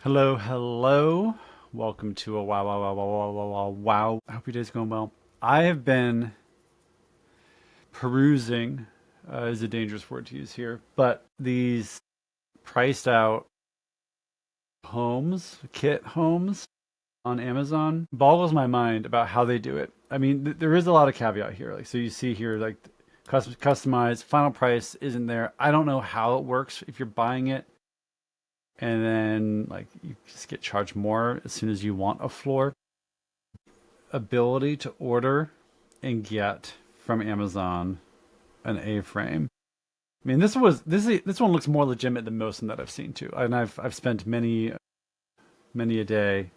Hello, hello. Welcome to a wow, wow, wow, wow, wow, wow, wow, wow. I hope your day's going well. I have been perusing, is a dangerous word to use here, but these priced out kit homes on Amazon boggles my mind about how they do it. I mean, there is a lot of caveat here. So you see here, customized, final price isn't there. I don't know how it works if you're buying it and then you just get charged more as soon as you want a floor. Ability to order and get from Amazon an A-frame. I mean, this one looks more legitimate than most of them that I've seen too. And I've spent many a day,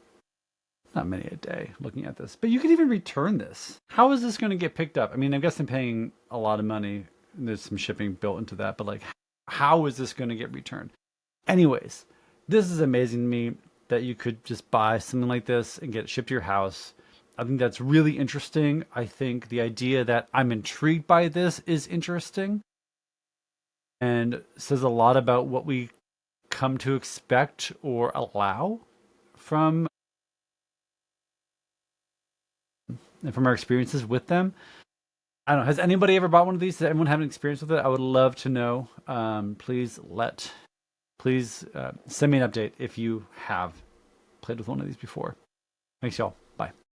not many a day, looking at this. But you could even return this. How is this going to get picked up? I mean, I guess I'm paying a lot of money. And there's some shipping built into that, but how is this going to get returned? Anyways, this is amazing to me that you could just buy something like this and get it shipped to your house. I think that's really interesting. I think the idea that I'm intrigued by this is interesting and says a lot about what we come to expect or allow from our experiences with them. I don't know. Has anybody ever bought one of these? Does anyone have an experience with it? I would love to know. Please send me an update if you have played with one of these before. Thanks, y'all. Bye.